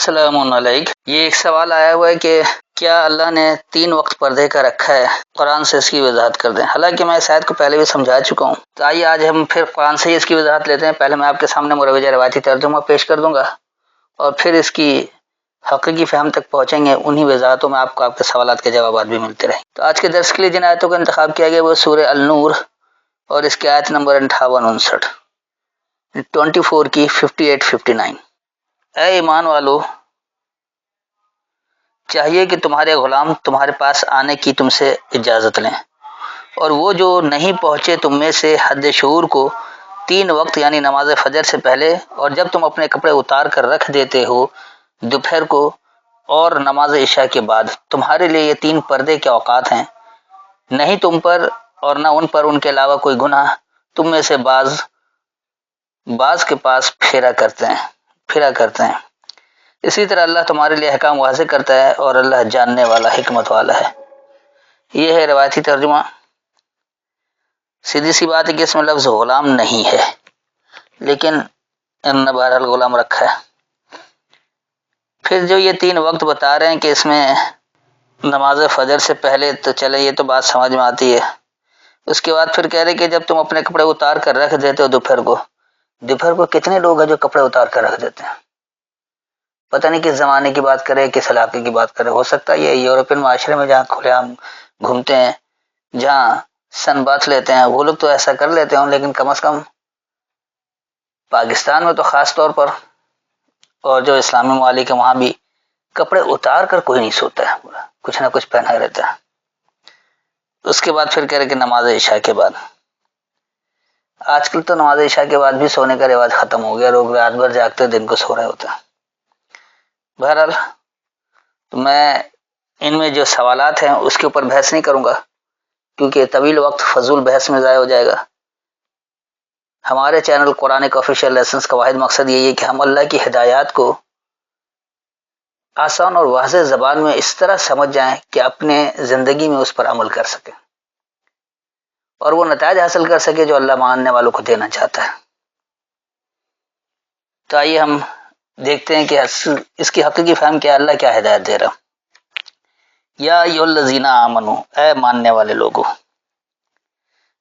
السلام علیکم۔ یہ ایک سوال آیا ہوا ہے کہ کیا اللہ نے 3 وقت پردے کا رکھا ہے؟ قرآن سے اس کی وضاحت کر دیں۔ حالانکہ میں اس آیت کو پہلے بھی سمجھا چکا ہوں، تو آئیے آج ہم پھر قرآن سے ہی اس کی وضاحت لیتے ہیں۔ پہلے میں آپ کے سامنے مروجہ روایتی ترجمہ پیش کر دوں گا اور پھر اس کی حقیقی فہم تک پہنچیں گے۔ انہی وضاحتوں میں آپ کو آپ کے سوالات کے جوابات بھی ملتے رہیں۔ تو آج کے درس کے لیے جن آیتوں کا انتخاب کیا گیا وہ سورہ النور اور اس کی آیت نمبر 58-59، 24 کی 58-59۔ اے ایمان والو، چاہیے کہ تمہارے غلام تمہارے پاس آنے کی تم سے اجازت لیں، اور وہ جو نہیں پہنچے تم میں سے حد شعور کو 3 وقت یعنی نماز فجر سے پہلے، اور جب تم اپنے کپڑے اتار کر رکھ دیتے ہو دوپہر کو، اور نماز عشاء کے بعد۔ تمہارے لیے یہ 3 پردے کے اوقات ہیں، نہیں تم پر اور نہ ان پر ان کے علاوہ کوئی گناہ، تم میں سے بعض کے پاس پھیرا کرتے ہیں۔ اسی طرح اللہ تمہارے لیے احکام واضح کرتا ہے، اور اللہ جاننے والا حکمت والا ہے۔ یہ ہے روایتی ترجمہ۔ سیدھی سی بات ہے کہ اس میں لفظ غلام نہیں ہے، لیکن انہوں نے بہرحال غلام رکھا ہے۔ پھر جو یہ 3 وقت بتا رہے ہیں کہ اس میں نماز فجر سے پہلے، تو چلے یہ تو بات سمجھ میں آتی ہے۔ اس کے بعد پھر کہہ رہے کہ جب تم اپنے کپڑے اتار کر رکھ دیتے ہو دوپہر کو کتنے لوگ ہیں جو کپڑے اتار کر رکھ دیتے ہیں؟ پتہ نہیں کس زمانے کی بات کرے، کس علاقے کی بات کرے۔ ہو سکتا ہے یہ یورپین معاشرے میں جہاں کھلے عام گھومتے ہیں، جہاں سن باتھ لیتے ہیں، وہ لوگ تو ایسا کر لیتے ہوں، لیکن کم از کم پاکستان میں تو خاص طور پر، اور جو اسلامی ممالک ہیں وہاں بھی کپڑے اتار کر کوئی نہیں سوتا ہے، کچھ نہ کچھ پہنا رہتا ہے۔ اس کے بعد پھر کہہ رہے کہ نماز عشاء کے بعد۔ آج کل تو نماز عشاء کے بعد بھی سونے کا رواج ختم ہو گیا، لوگ رات بھر جاگتے دن کو سو رہے ہوتے ہیں۔ بہرحال تو میں ان میں جو سوالات ہیں اس کے اوپر بحث نہیں کروں گا، کیونکہ طویل وقت فضول بحث میں ضائع ہو جائے گا۔ ہمارے چینل قرآن کا آفیشیل لیسنز کا واحد مقصد یہی ہے کہ ہم اللہ کی ہدایات کو آسان اور واضح زبان میں اس طرح سمجھ جائیں کہ اپنے زندگی میں اس پر عمل کر سکیں، اور وہ نتائج حاصل کر سکے جو اللہ ماننے والوں کو دینا چاہتا ہے۔ تو آئیے ہم دیکھتے ہیں کہ اس کی حقیقی فہم کیا، اللہ کیا ہدایت دے رہا۔ یا ایھا الذین آمنو، اے ماننے والے لوگو،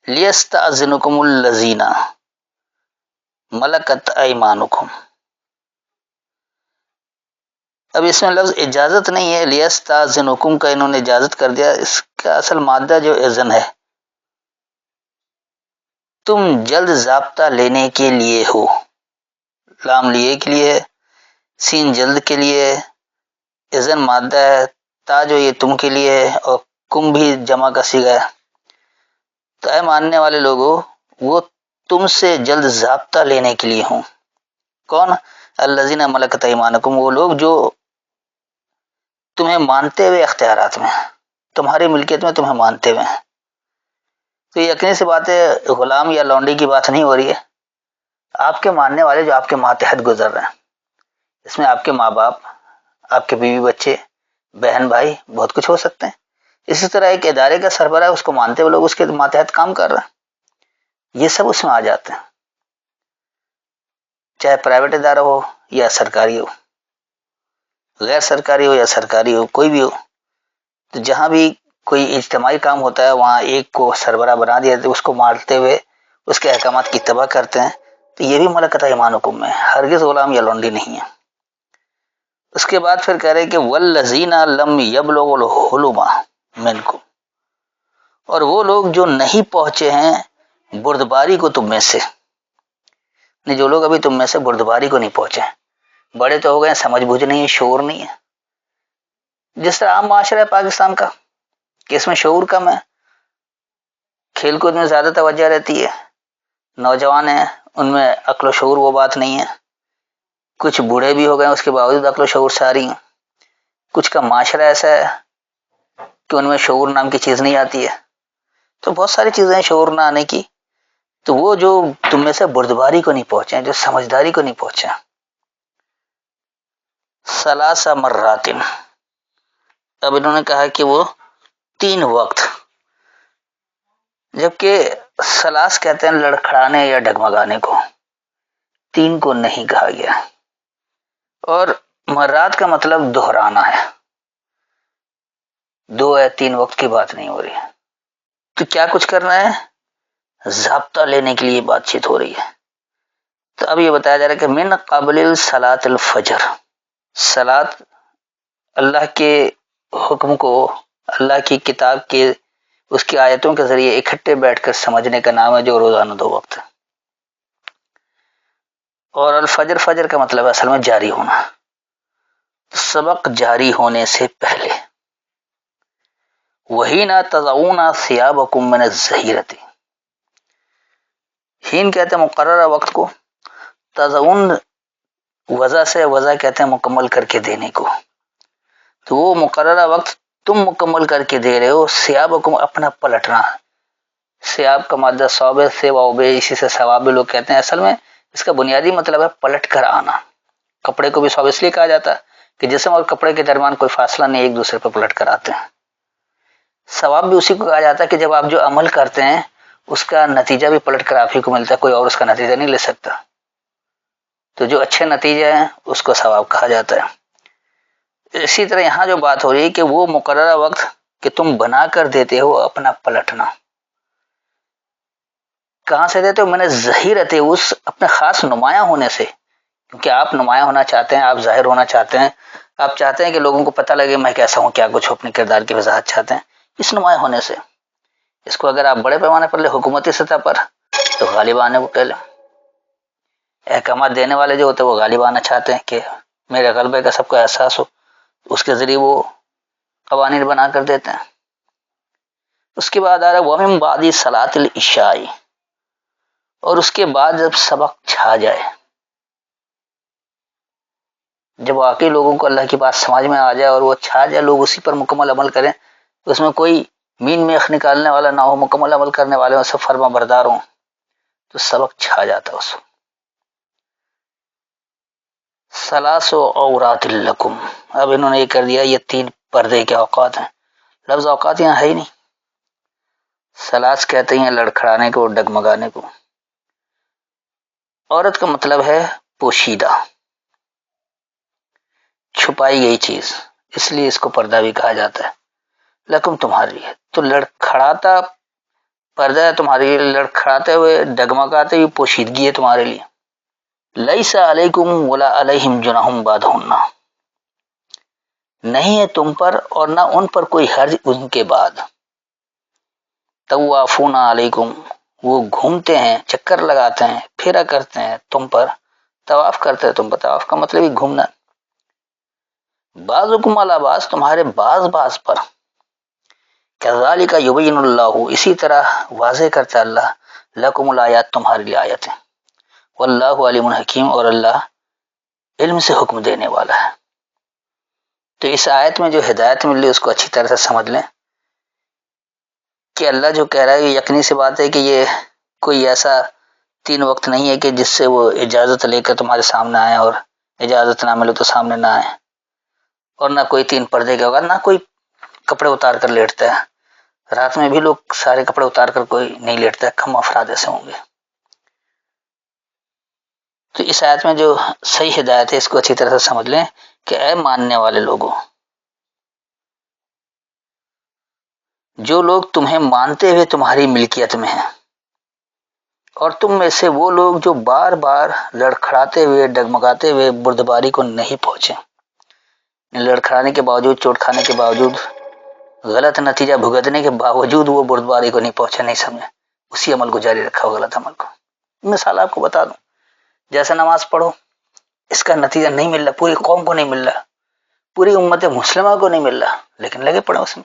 لیستأذنکم الذین ملکت ایمانکم۔ اب اس میں لفظ اجازت نہیں ہے، لیستأذنکم کا انہوں نے اجازت کر دیا۔ اس کا اصل مادہ جو اذن ہے، تم جلد ضابطہ لینے کے لیے ہو، لام لیے کے لیے، سین جلد کے لیے، اذن مادہ ہے، تا جو یہ تم کے لیے ہے، اور کم بھی جمع کا صیغہ ہے۔ تو اے ماننے والے لوگوں، وہ تم سے جلد ضابطہ لینے کے لیے ہوں۔ کون؟ الذین ملکت ایمانکم، وہ لوگ جو تمہیں مانتے ہوئے اختیارات میں، تمہاری ملکیت میں تمہیں مانتے ہوئے ہیں۔ تو یہ یقینی سی بات ہے، غلام یا لونڈی کی بات نہیں ہو رہی ہے، آپ کے ماننے والے جو آپ کے ماتحت گزر رہے ہیں۔ اس میں آپ کے ماں باپ، آپ کے بیوی بچے، بہن بھائی، بہت کچھ ہو سکتے ہیں۔ اسی طرح ایک ادارے کا سربراہ، اس کو مانتے ہوئے لوگ اس کے ماتحت کام کر رہے ہیں، یہ سب اس میں آ جاتے ہیں، چاہے پرائیویٹ ادارہ ہو یا سرکاری ہو، غیر سرکاری ہو یا سرکاری ہو، کوئی بھی ہو۔ تو جہاں بھی کوئی اجتماعی کام ہوتا ہے وہاں ایک کو سربراہ بنا دیا جاتا ہے، اس کو مانتے ہوئے اس کے احکامات کی اتباع کرتے ہیں۔ تو یہ بھی ملکت ایمانکم میں، ہرگز غلام یا لونڈی نہیں ہے۔ اس کے بعد پھر کہہ رہے کہ والذین لم یبلغوا الحلم منکم، اور وہ لوگ جو نہیں پہنچے ہیں بردباری کو تم میں سے، جو لوگ ابھی تم میں سے بردباری کو نہیں پہنچے ہیں، بڑے تو ہو گئے، سمجھ بوجھ نہیں ہے، شعور نہیں ہے۔ جس طرح عام معاشرہ ہے پاکستان کا کہ اس میں شعور کم ہے، کھیل کود میں زیادہ توجہ رہتی ہے، نوجوان ہیں ان میں عقل و شعور وہ بات نہیں ہے، کچھ بوڑھے بھی ہو گئے اس کے باوجود عقل و شعور ساری ہیں، کچھ کا معاشرہ ایسا ہے کہ ان میں شعور نام کی چیز نہیں آتی ہے۔ تو بہت ساری چیزیں ہیں شعور نہ آنے کی۔ تو وہ جو تم میں سے بردباری کو نہیں پہنچے ہیں، جو سمجھداری کو نہیں پہنچے ہیں، ثلاث مرات، اب انہوں نے کہا کہ وہ 3 وقت، جبکہ ثلاث کہتے ہیں لڑکھڑانے یا ڈگمگانے کو، 3 کو نہیں کہا گیا۔ اور مرات کا مطلب دہرانا ہے، 2 یا 3 وقت کی بات نہیں ہو رہی ہے۔ تو کیا کچھ کرنا ہے؟ ضابطہ لینے کے لیے بات چیت ہو رہی ہے۔ تو اب یہ بتایا جا رہا ہے کہ من قبل صلاۃ الفجر، صلاۃ اللہ کے حکم کو اللہ کی کتاب کے اس کی آیتوں کے ذریعے اکٹھے بیٹھ کر سمجھنے کا نام ہے، جو روزانہ 2 وقت ہے۔ اور الفجر، فجر کا مطلب ہے اصل میں جاری ہونا، سبق جاری ہونے سے پہلے۔ وہی نہ تضعون ثیابکم من الظہیرۃ، ہین کہتے ہیں مقررہ وقت کو، تضعون وضع سے، وضع کہتے ہیں مکمل کر کے دینے کو، تو وہ مقررہ وقت تم مکمل کر کے دے رہے ہو۔ ثیابکم اپنا پلٹنا، ثیاب کا مادہ ثوب ہے، ثواب، اسی سے ثواب بھی لوگ کہتے ہیں۔ اصل میں اس کا بنیادی مطلب ہے پلٹ کر آنا۔ کپڑے کو بھی ثوب اس لیے کہا جاتا ہے کہ جسم اور کپڑے کے درمیان کوئی فاصلہ نہیں، ایک دوسرے پہ پلٹ کر آتے ہیں۔ ثواب بھی اسی کو کہا جاتا ہے کہ جب آپ جو عمل کرتے ہیں اس کا نتیجہ بھی پلٹ کر آپ ہی کو ملتا ہے، کوئی اور اس کا نتیجہ نہیں لے سکتا۔ تو جو اچھے نتیجے ہیں اس کو ثواب کہا جاتا ہے۔ اسی طرح یہاں جو بات ہو رہی ہے کہ وہ مقررہ وقت کہ تم بنا کر دیتے ہو اپنا پلٹنا، کہاں سے دیتے ہو؟ میں نے ظہیرت، اس اپنے خاص نمایاں ہونے سے، کیونکہ آپ نمایاں ہونا چاہتے ہیں، آپ ظاہر ہونا چاہتے ہیں، آپ چاہتے ہیں کہ لوگوں کو پتہ لگے میں کیسا ہوں، کیا کچھ اپنے کردار کی وضاحت چاہتے ہیں، اس نمایاں ہونے سے۔ اس کو اگر آپ بڑے پیمانے پر لے، حکومتی سطح پر، تو غالبانے کو پہلے احکامات دینے والے جو ہوتے ہیں وہ غالبانہ چاہتے ہیں کہ میرے غلبے کا سب کو احساس ہو، اس کے ذریعے وہ قوانین بنا کر دیتے ہیں۔ اس کے بعد آ رہا ہے وَمِن بَعْدِ صَلَاةِ الْعِشَاءِ، اور اس کے بعد جب سبق چھا جائے، جب واقعی لوگوں کو اللہ کی بات سمجھ میں آ جائے اور وہ چھا جائے، لوگ اسی پر مکمل عمل کریں، تو اس میں کوئی مین میخ نکالنے والا نہ ہو، مکمل عمل کرنے والے سب فرما بردار ہوں، تو سبق چھا جاتا ہے اس وقت۔ ثلاث عورات لکم، اب انہوں نے یہ کر دیا یہ 3 پردے کے اوقات ہیں۔ لفظ اوقات یہاں ہے ہی نہیں، ثلاث کہتے ہیں لڑکھڑانے کو، ڈگمگانے کو۔ عورت کا مطلب ہے پوشیدہ، چھپائی گئی چیز، اس لیے اس کو پردہ بھی کہا جاتا ہے۔ لکم تمہاری ہے، تو لڑکھڑاتا پردہ ہے تمہارے لیے، لڑکھڑاتے ہوئے ڈگمگاتے ہوئے پوشیدگی ہے تمہارے لیے۔ لیس علیکم ولا علیہم جناح بعدہن، نہیں ہے تم پر اور نہ ان پر کوئی حرج ان کے بعد۔ طوافون علیکم، وہ گھومتے ہیں، چکر لگاتے ہیں، پھیرا کرتے ہیں تم پر، طواف کرتے ہیں تم پر، طواف کا مطلب ہی گھومنا۔ بعضکم علی بعض، تمہارے بعض پر۔ کذالک یبین اللہ، اسی طرح واضح کرتا اللہ، لکم الآیات، تمہارے لیے آیتیں۔ واللہ علیم حکیم، اور اللہ علم سے حکم دینے والا ہے۔ تو اس آیت میں جو ہدایت مل رہی ہے اس کو اچھی طرح سے سمجھ لیں کہ اللہ جو کہہ رہا ہے یہ یقینی سی بات ہے کہ یہ کوئی ایسا 3 وقت نہیں ہے کہ جس سے وہ اجازت لے کر تمہارے سامنے آئے اور اجازت نہ ملے تو سامنے نہ آئے، اور نہ کوئی 3 پردے کے ہوگا، نہ کوئی کپڑے اتار کر لیٹتا ہے۔ رات میں بھی لوگ سارے کپڑے اتار کر کوئی نہیں لیٹتا ہے، کم افراد ایسے ہوں گے۔ تو اس آیت میں جو صحیح ہدایت ہے اس کو اچھی طرح سے سمجھ لیں کہ اے ماننے والے لوگوں، جو لوگ تمہیں مانتے ہوئے تمہاری ملکیت میں ہیں، اور تم میں سے وہ لوگ جو بار بار لڑکھڑاتے ہوئے ڈگمگاتے ہوئے بردباری کو نہیں پہنچے، لڑکھڑانے کے باوجود، چوٹ کھانے کے باوجود، غلط نتیجہ بھگتنے کے باوجود وہ بردباری کو نہیں پہنچے، نہیں سمجھے، اسی عمل کو جاری رکھا ہو، غلط عمل کو۔ مثال آپ کو بتا دوں، جیسے نماز پڑھو، اس کا نتیجہ نہیں مل رہا، پوری قوم کو نہیں مل رہا، پوری امت مسلمہ کو نہیں مل رہا، لیکن لگے پڑے اس میں،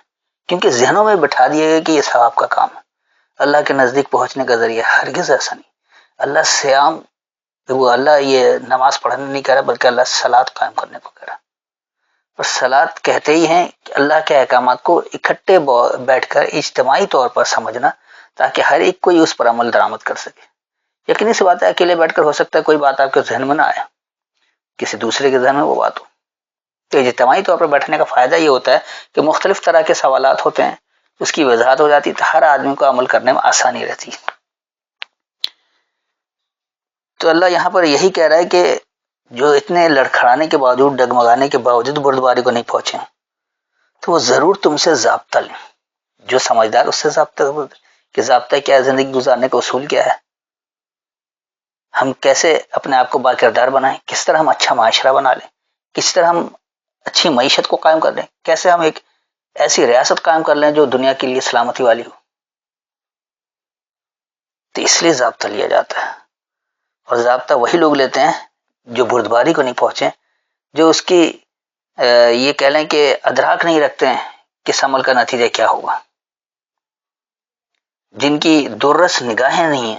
کیونکہ ذہنوں میں بٹھا دیا گیا کہ یہ ثواب کا کام ہے، اللہ کے نزدیک پہنچنے کا ذریعہ۔ ہرگز ایسا نہیں۔ اللہ صیام، وہ اللہ یہ نماز پڑھنے نہیں کہہ رہا، بلکہ اللہ صلاۃ قائم کرنے کو کہہ رہا۔ اور صلاۃ کہتے ہی ہیں کہ اللہ کے احکامات کو اکٹھے بیٹھ کر اجتماعی طور پر سمجھنا، تاکہ ہر ایک کوئی اس پر عمل درآمد کر سکے۔ یقینی سی بات ہے اکیلے بیٹھ کر ہو سکتا ہے کوئی بات آپ کے ذہن میں نہ آئے، کسی دوسرے کے ذہن میں وہ بات ہو۔ تو اجتماعی طور پر بیٹھنے کا فائدہ یہ ہوتا ہے کہ مختلف طرح کے سوالات ہوتے ہیں، اس کی وضاحت ہو جاتی ہے، تو ہر آدمی کو عمل کرنے میں آسانی رہتی ہے۔ تو اللہ یہاں پر یہی کہہ رہا ہے کہ جو اتنے لڑکھڑانے کے باوجود، ڈگمگانے کے باوجود بردباری کو نہیں پہنچے، تو وہ ضرور تم سے ضابطہ لیں. جو سمجھدار اس سے ضابطہ کہ ضابطہ کیا ہے، زندگی گزارنے کا اصول کیا ہے، ہم کیسے اپنے آپ کو با کردار بنائیں، کس طرح ہم اچھا معاشرہ بنا لیں، کس طرح ہم اچھی معیشت کو قائم کر لیں، کیسے ہم ایک ایسی ریاست قائم کر لیں جو دنیا کے لیے سلامتی والی ہو. تو اس لیے ضابطہ لیا جاتا ہے. اور ضابطہ وہی لوگ لیتے ہیں جو بردباری کو نہیں پہنچے، جو اس کی یہ کہہ لیں کہ ادراک نہیں رکھتے ہیں کہ اس عمل کا نتیجہ کیا ہوگا، جن کی دررس نگاہیں نہیں ہیں،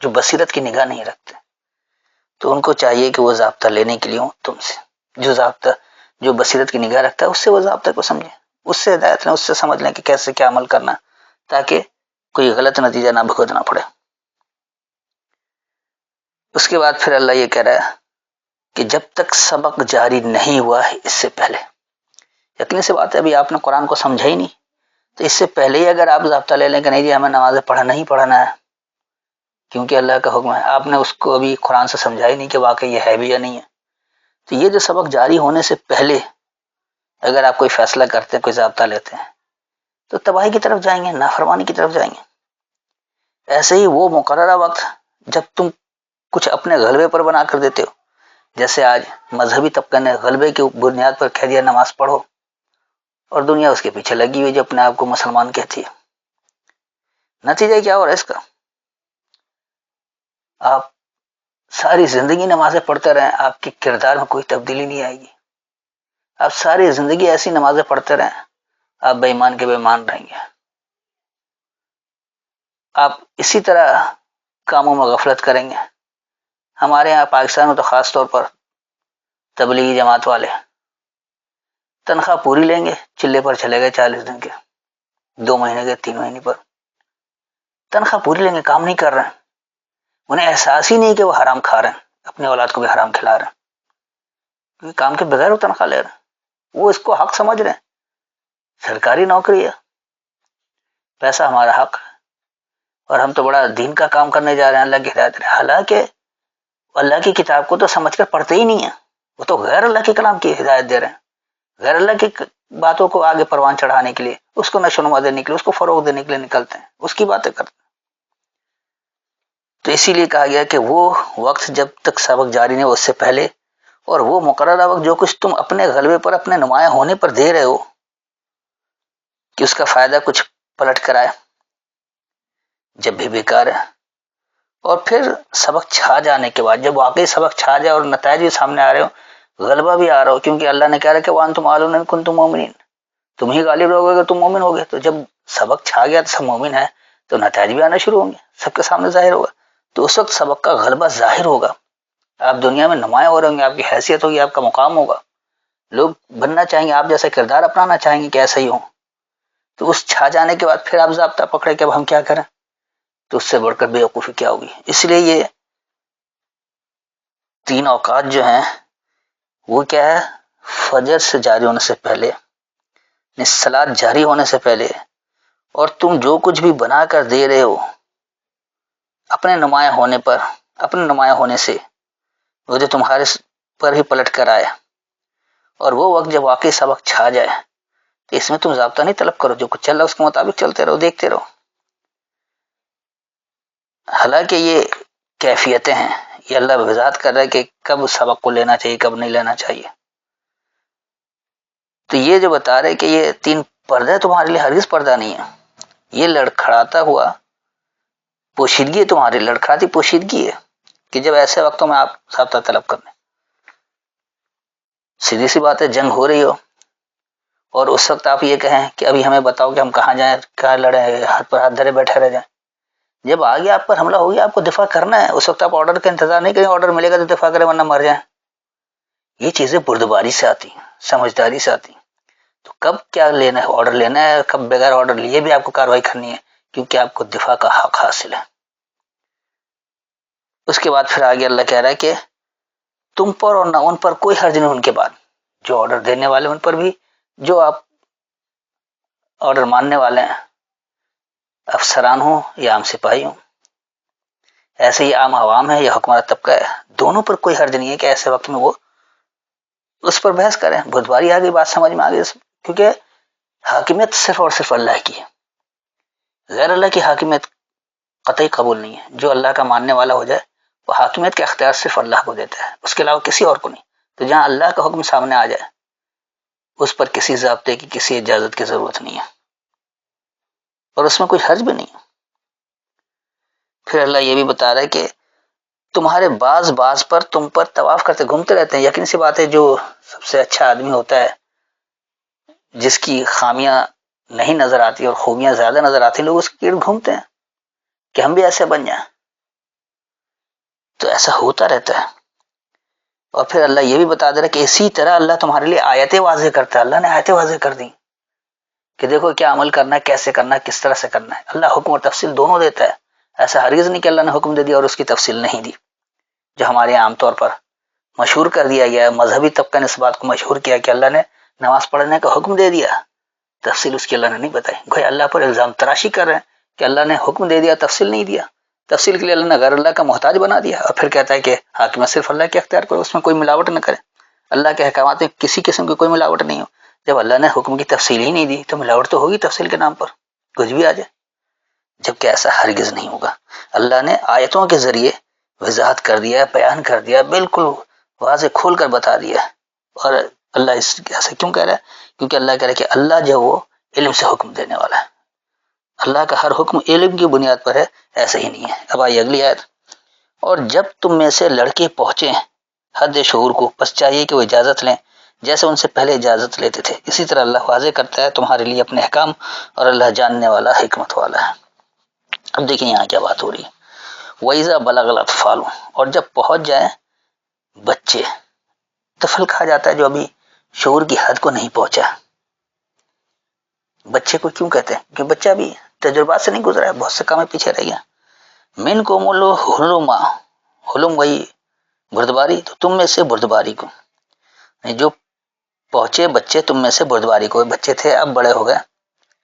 جو بصیرت کی نگاہ نہیں رکھتے. تو ان کو چاہیے کہ وہ ضابطہ لینے کے لیے ہوں تم سے. جو بصیرت کی نگاہ رکھتا ہے اس سے وہ ضابطے کو سمجھیں، اس سے ہدایت لیں، اس سے سمجھ لیں کہ کیسے کیا عمل کرنا، تاکہ کوئی غلط نتیجہ نہ بھگتنا پڑے. اس کے بعد پھر اللہ یہ کہہ رہا ہے کہ جب تک سبق جاری نہیں ہوا ہے اس سے پہلے، یقین سی بات ہے ابھی آپ نے قرآن کو سمجھا ہی نہیں، تو اس سے پہلے ہی اگر آپ ضابطہ لے لیں کہ نہیں جی ہمیں نمازیں پڑھنا ہی پڑھنا ہے کیونکہ اللہ کا حکم ہے، آپ نے اس کو ابھی قرآن سے سمجھا ہی نہیں کہ واقعی یہ ہے بھی یا نہیں ہے، تو یہ جو سبق جاری ہونے سے پہلے اگر آپ کوئی فیصلہ کرتے ہیں، کوئی ضابطہ لیتے ہیں، تو تباہی کی طرف جائیں گے، نافرمانی کی طرف جائیں گے. ایسے ہی وہ مقررہ وقت جب تم کچھ اپنے غلبے پر بنا کر دیتے ہو، جیسے آج مذہبی طبقے نے غلبے کی بنیاد پر کہہ دیا نماز پڑھو، اور دنیا اس کے پیچھے لگی ہوئی جو اپنے آپ کو مسلمان کہتی ہے. نتیجہ کیا ہو رہا ہے اس کا؟ آپ ساری زندگی نمازیں پڑھتے رہیں، آپ کے کردار میں کوئی تبدیلی نہیں آئے گی. آپ ساری زندگی ایسی نمازیں پڑھتے رہیں، آپ بے ایمان کے بے ایمان رہیں گے. آپ اسی طرح کاموں میں غفلت کریں گے. ہمارے یہاں پاکستان میں تو خاص طور پر تبلیغی جماعت والے تنخواہ پوری لیں گے، چلے پر چلے گئے 40 دن کے، 2 مہینے کے، 3 مہینے پر تنخواہ پوری لیں گے، کام نہیں کر رہے ہیں. انہیں احساس ہی نہیں کہ وہ حرام کھا رہے ہیں، اپنے اولاد کو بھی حرام کھلا رہے ہیں، کیونکہ کام کے بغیر وہ تنخواہ لے رہے ہیں. وہ اس کو حق سمجھ رہے ہیں، سرکاری نوکری ہے، پیسہ ہمارا حق ہے، اور ہم تو بڑا دین کا کام کرنے جا رہے ہیں، اللہ کی ہدایت. حالانکہ اللہ کی کتاب کو تو سمجھ کر پڑھتے ہی نہیں ہیں، وہ تو غیر اللہ کے کلام کی ہدایت دے رہے ہیں، غیر اللہ کی باتوں کو آگے پروان چڑھانے کے لیے، اس کو نشو و نما دینے کے لیے، اس کو فروغ دینے کے لیے نکلتے ہیں، اس کی باتیں کرتے ہیں. تو اسی لیے کہا گیا کہ وہ وقت جب تک سبق جاری نہیں ہو اس سے پہلے، اور وہ مقررہ وقت جو کچھ تم اپنے غلبے پر، اپنے نمایاں ہونے پر دے رہے ہو کہ اس کا فائدہ کچھ پلٹ کر آئے، جب بھی بیکار ہے. اور پھر سبق چھا جانے کے بعد، جب واقعی سبق چھا جائے اور نتائج بھی سامنے آ رہے ہو، غلبہ بھی آ رہا ہو، کیونکہ اللہ نے کہہ رہا کہ وان تم عالون کن تم مومنین، تم ہی غالب رہو گے، تم مومن ہوگے. تو جب سبق چھا گیا تو سب مومن ہے، تو نتائج بھی آنا شروع ہوں گے، سب کے سامنے ظاہر ہوگا. تو اس وقت سبق کا غلبہ ظاہر ہوگا، آپ دنیا میں نمایاں ہو رہیں گے، آپ کی حیثیت ہوگی، آپ کا مقام ہوگا، لوگ بننا چاہیں گے، آپ جیسا کردار اپنانا چاہیں گے کہ ایسا ہی ہوں. تو اس چھا جانے کے بعد پھر آپ ضابطہ پکڑے کہ اب ہم کیا کریں، تو اس سے بڑھ کر بے وقوفی کیا ہوگی. اس لیے یہ 3 اوقات جو ہیں وہ کیا ہے، فجر سے جاری ہونے سے پہلے، صلاۃ جاری ہونے سے پہلے، اور تم جو کچھ بھی بنا کر دے رہے ہو اپنے نمایاں ہونے پر، اپنے نمایاں ہونے سے وہ جو تمہارے پر ہی پلٹ کر آئے، اور وہ وقت جب واقعی سبق چھا جائے، تو اس میں تم ضابطہ نہیں طلب کرو، جو کچھ چل رہا ہے اس کے مطابق چلتے رہو، دیکھتے رہو. حالانکہ یہ کیفیتیں ہیں، یہ اللہ وضاحت کر رہا ہے کہ کب سبق کو لینا چاہیے، کب نہیں لینا چاہیے. تو یہ جو بتا رہے کہ یہ 3 پردہ تمہارے لیے ہرگز پردہ نہیں ہے، یہ لڑکھڑاتا ہوا پوشیدگی تمہاری، لڑکھڑاتی پوشیدگی ہے کہ جب ایسے وقتوں میں آپ ضابطہ طلب کرنے. سیدھی سی بات ہے، جنگ ہو رہی ہو اور اس وقت آپ یہ کہیں کہ ابھی ہمیں بتاؤ کہ ہم کہاں جائیں، کہاں لڑیں، ہاتھ پر ہاتھ دھرے بیٹھے رہ جائیں. جب آگے آپ پر حملہ ہو گیا، آپ کو دفاع کرنا ہے، اس وقت آپ آرڈر کا انتظار نہیں کریں، آرڈر ملے گا تو دفاع کریں ورنہ مر جائیں. یہ چیزیں بردباری سے آتی ہیں، سمجھداری سے آتی ہیں. تو کب کیا لینا ہے، آرڈر لینا ہے، کب بغیر آرڈر لیے بھی آپ کو کارروائی کرنی ہے، کیونکہ آپ کو دفاع کا حق حاصل ہے. اس کے بعد پھر آگے اللہ کہہ رہا ہے کہ تم پر اور نہ ان پر کوئی حرج نہیں، ان کے بعد جو آرڈر دینے والے ان پر بھی، جو آپ آرڈر ماننے والے ہیں، افسران ہوں یا عام سپاہی ہوں. ایسے ہی عام عوام ہے یا حکمران طبقہ ہے، دونوں پر کوئی حرج نہیں ہے کہ ایسے وقت میں وہ اس پر بحث کریں. بدھواری آگے بات سمجھ میں آ گئی، کیونکہ حاکمیت صرف اور صرف اللہ کی ہے، غیر اللہ کی حاکمیت قطعی قبول نہیں ہے. جو اللہ کا ماننے والا ہو جائے وہ حاکمیت کا اختیار صرف اللہ کو دیتا ہے، اس کے علاوہ کسی اور کو نہیں. تو جہاں اللہ کا حکم سامنے آ جائے اس پر کسی ضابطے کی، کسی اجازت کی ضرورت نہیں ہے، اور اس میں کوئی حرج بھی نہیں. پھر اللہ یہ بھی بتا رہا ہے کہ تمہارے بعض پر تم پر طواف کرتے گھومتے رہتے ہیں. یقین سی بات ہے جو سب سے اچھا آدمی ہوتا ہے، جس کی خامیاں نہیں نظر آتی اور خوبیاں زیادہ نظر آتی، لوگ اس کے گرد گھومتے ہیں کہ ہم بھی ایسے بن جائیں. تو ایسا ہوتا رہتا ہے. اور پھر اللہ یہ بھی بتا دے رہا ہے کہ اسی طرح اللہ تمہارے لیے آیتیں واضح کرتا ہے. اللہ نے آیتیں واضح کر دی کہ دیکھو کیا عمل کرنا ہے، کیسے کرنا ہے، کس طرح سے کرنا ہے. اللہ حکم اور تفصیل دونوں دیتا ہے. ایسا ہرگز نہیں کہ اللہ نے حکم دے دیا اور اس کی تفصیل نہیں دی، جو ہمارے عام طور پر مشہور کر دیا گیا ہے. مذہبی طبقہ نے اس بات کو مشہور کیا کہ اللہ نے نماز پڑھنے کا حکم دے دیا، تفصیل اس کی اللہ نے نہیں بتائی. گویا اللہ پر الزام تراشی کر رہے ہیں کہ اللہ نے حکم دے دیا، تفصیل نہیں دیا. تفصیل کے لیے اللہ نے غیر اللہ کا محتاج بنا دیا، اور پھر کہتا ہے کہ حاکمیت صرف اللہ کے اختیار کرو، اس میں کوئی ملاوٹ نہ کرے. اللہ کے احکامات میں کسی قسم کی کوئی ملاوٹ نہیں ہو. جب اللہ نے حکم کی تفصیل ہی نہیں دی تو ملاوٹ تو ہوگی تفصیل کے نام پر، کچھ بھی آ جائے. جبکہ ایسا ہرگز نہیں ہوگا. اللہ نے آیتوں کے ذریعے وضاحت کر دیا، بیان کر دیا، بالکل واضح کھول کر بتا دیا. اور اللہ اس ایسا کیوں کہہ رہا ہے؟ کیونکہ اللہ کہہ رہا ہے کہ اللہ جو وہ علم سے حکم دینے والا ہے. اللہ کا ہر حکم علم کی بنیاد پر ہے، ایسا ہی نہیں ہے. اب آئی اگلی آیت. اور جب تم میں سے لڑکے پہنچے حد شعور کو، پس چاہیے کہ وہ اجازت لیں جیسے ان سے پہلے اجازت لیتے تھے. اسی طرح اللہ واضح کرتا ہے تمہارے لیے اپنے احکام، اور اللہ جاننے والا حکمت والا ہے. اب دیکھیں یہاں کیا بات ہو رہی ہے. وَإِذَا بَلَغَ الْأَطْفَالُ، اور جب پہنچ جائیں بچے. طفل کہا جاتا ہے جو ابھی شعور کی حد کو نہیں پہنچا. بچے کو کیوں کہتے ہیں؟ کہ بچہ بھی تجربات سے نہیں گزرا ہے، بہت سے کام پیچھے رہ گیا. من کو مولو حلما، حلم وہی بردباری، تو تم میں سے بردباری کو، جو پہنچے بچے تم میں سے بردباری کو. بچے تھے اب بڑے ہو گئے،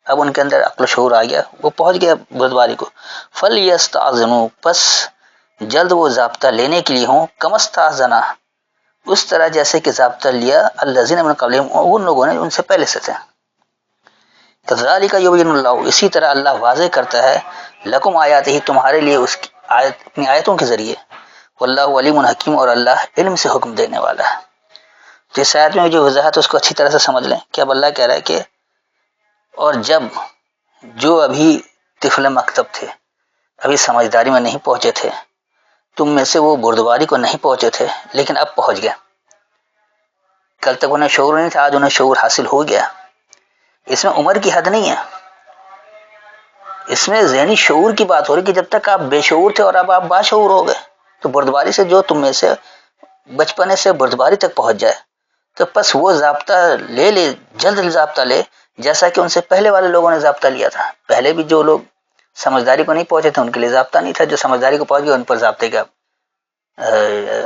اب ان کے اندر عقل و شعور آ گیا، وہ پہنچ گیا بردباری کو. فَلْيَسْتَأْذِنُوا، پس جلد وہ ضابطہ لینے کے لیے ہوں. کَمَا اسْتَأْذَنَ، اس طرح جیسے کہ ضابطہ لیا الَّذِينَ مِن قَبْلِهِمْ، ان لوگوں نے ان سے پہلے سے تھے. كَذَلِكَ يُبَيِّنُ اللَّهُ، اسی طرح اللہ واضح کرتا ہے لکم آیاتہ، تمہارے لیے اس کی آیت، اپنی آیتوں کے ذریعے. واللہ علیم حکیم، اور اللہ علم سے حکم دینے والا ہے. تو اس آیت میں جو وضاحت اس کو اچھی طرح سے سمجھ لیں کہ اب اللہ کہہ رہا ہے کہ اور جب جو ابھی طفل مکتب تھے، ابھی سمجھداری میں نہیں پہنچے تھے، تم میں سے وہ بردباری کو نہیں پہنچے تھے لیکن اب پہنچ گئے. کل تک انہیں شعور نہیں تھا، آج انہیں شعور حاصل ہو گیا. اس میں عمر کی حد نہیں ہے، اس میں ذہنی شعور کی بات ہو رہی کہ جب تک آپ بے شعور تھے اور اب آپ باشعور ہو گئے. تو بردباری سے جو تم میں سے بچپنے سے بردباری تک پہنچ جائے تو بس وہ ضابطہ لے جلد ضابطہ لے جیسا کہ ان سے پہلے والے لوگوں نے ضابطہ لیا تھا. پہلے بھی جو لوگ سمجھداری کو نہیں پہنچے تھے ان کے لیے ضابطہ نہیں تھا، جو سمجھداری کو پہنچ گئے ان پر ضابطے کا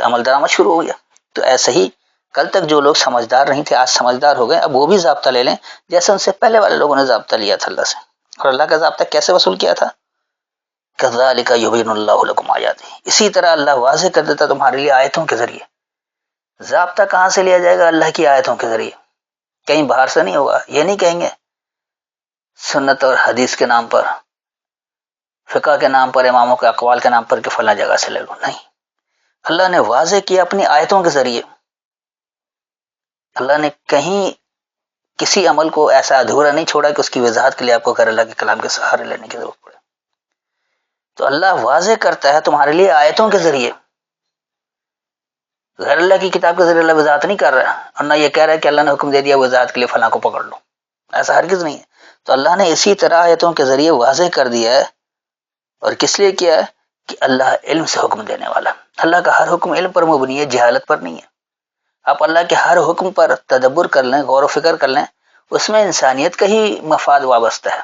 عمل درآمد شروع ہو گیا. تو ایسے ہی کل تک جو لوگ سمجھدار نہیں تھے آج سمجھدار ہو گئے، اب وہ بھی ضابطہ لے لیں جیسے ان سے پہلے والے لوگوں نے ضابطہ لیا تھا اللہ سے. اور اللہ کا ضابطہ کیسے وصول کیا تھا؟ كَذَلِكَ يُبَيِّنُ اللَّهُ لَكُمْ آيَاتِهِ، اسی طرح اللہ واضح کر دیتا تمہارے لیے آیتوں کے ذریعے. ضابطہ کہاں سے لیا جائے گا؟ اللہ کی آیتوں کے ذریعے، کہیں باہر سے نہیں ہوگا. یہ نہیں کہیں گے سنت اور حدیث کے نام پر، فقہ کے نام پر، اماموں کے اقوال کے نام پر کہ فلاں جگہ سے لے لو. نہیں، اللہ نے واضح کیا اپنی آیتوں کے ذریعے. اللہ نے کہیں کسی عمل کو ایسا ادھورا نہیں چھوڑا کہ اس کی وضاحت کے لیے آپ کو غیر اللہ کے کلام کے سہارے لینے کی ضرورت پڑے. تو اللہ واضح کرتا ہے تمہارے لیے آیتوں کے ذریعے. غیر اللہ کی کتاب کے ذریعے اللہ وضاحت نہیں کر رہا، اور نہ یہ کہہ رہا ہے کہ اللہ نے حکم دے دیا وضاحت کے لیے فلاں کو پکڑ لو. ایسا ہرگز نہیں ہے. تو اللہ نے اسی طرح آیتوں کے ذریعے واضح کر دیا ہے. اور کس لیے کیا ہے؟ کہ اللہ علم سے حکم دینے والا. اللہ کا ہر حکم علم پر مبنی ہے، جہالت پر نہیں ہے. آپ اللہ کے ہر حکم پر تدبر کر لیں، غور و فکر کر لیں، اس میں انسانیت کا ہی مفاد وابستہ ہے.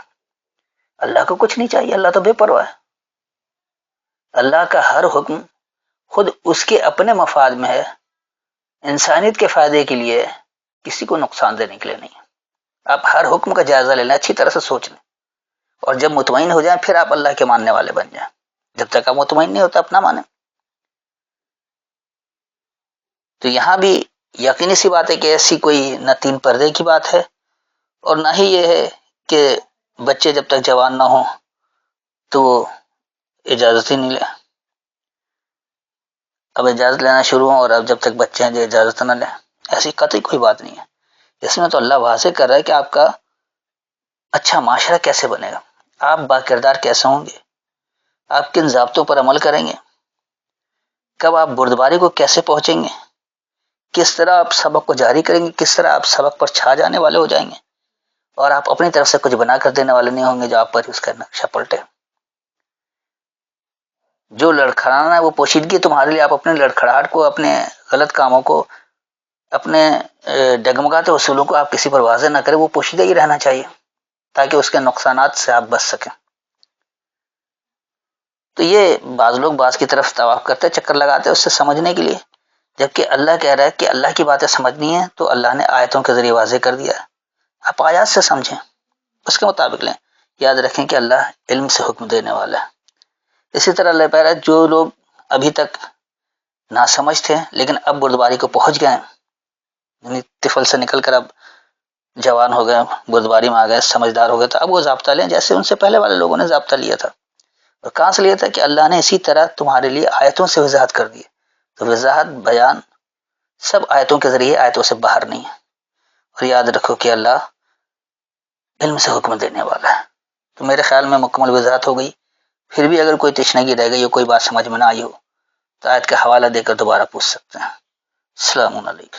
اللہ کو کچھ نہیں چاہیے، اللہ تو بے پرواہ ہے. اللہ کا ہر حکم خود اس کے اپنے مفاد میں ہے، انسانیت کے فائدے کے لیے، کسی کو نقصان دینے کے لیے نہیں. آپ ہر حکم کا جائزہ لے لیں، اچھی طرح سے سوچ لیں، اور جب مطمئن ہو جائیں پھر آپ اللہ کے ماننے والے بن جائیں. جب تک آپ مطمئن نہیں ہوتا اپنا مانیں. تو یہاں بھی یقینی سی بات ہے کہ ایسی کوئی نہ تین پردے کی بات ہے اور نہ ہی یہ ہے کہ بچے جب تک جوان نہ ہوں تو وہ اجازت ہی نہیں لیں. اب اجازت لینا شروع ہوں اور اب جب تک بچے ہیں جو اجازت نہ لیں، ایسی قطعی کوئی بات نہیں ہے. اس میں تو اللہ واضح کر رہا ہے کہ آپ کا اچھا معاشرہ کیسے بنے گا، آپ با کردار کیسے ہوں گے، آپ کن ضابطوں پر عمل کریں گے، کب آپ بردباری کو کیسے پہنچیں گے، کس طرح آپ سبق کو جاری کریں گے، کس طرح آپ سبق پر چھا جانے والے ہو جائیں گے اور آپ اپنی طرف سے کچھ بنا کر دینے والے نہیں ہوں گے جو آپ پر اس کا نقشہ پلٹے. جو لڑکھڑانا ہے وہ پوشیدگی تمہارے لیے، آپ اپنے لڑکھڑاہٹ کو، اپنے غلط کاموں کو، اپنے ڈگمگاتے اصولوں کو آپ کسی پر واضح نہ کریں، وہ پوشیدہ ہی رہنا چاہیے تاکہ اس کے نقصانات سے آپ بچ سکیں. تو یہ بعض لوگ بعض کی طرف طواف کرتے چکر لگاتے اس سے سمجھنے کے لیے، جبکہ اللہ کہہ رہا ہے کہ اللہ کی باتیں سمجھنی ہے تو اللہ نے آیتوں کے ذریعے واضح کر دیا ہے، آپ آیات سے سمجھیں، اس کے مطابق لیں. یاد رکھیں کہ اللہ علم سے حکم دینے والا ہے. اسی طرح اللہ پہ رہا ہے جو لوگ ابھی تک ناسمجھ تھے لیکن اب بردباری کو پہنچ گئے، یعنی طفل سے نکل کر اب جوان ہو گئے، بردباری میں آ گئے، سمجھدار ہو گئے، تو اب وہ ضابطہ لیں جیسے ان سے پہلے والے لوگوں نے ضابطہ لیا تھا. اور کہاں سے لیا تھا کہ اللہ نے اسی طرح تمہارے لیے آیتوں سے وضاحت کر دی. تو وضاحت بیان سب آیتوں کے ذریعے، آیتوں سے باہر نہیں ہے. اور یاد رکھو کہ اللہ علم سے حکم دینے والا ہے. تو میرے خیال میں مکمل وضاحت ہو گئی. پھر بھی اگر کوئی تشنگی رہ گئی یا کوئی بات سمجھ میں نہ آئی ہو تو آیت کا حوالہ دے کر دوبارہ پوچھ سکتے ہیں. السلام علیکم.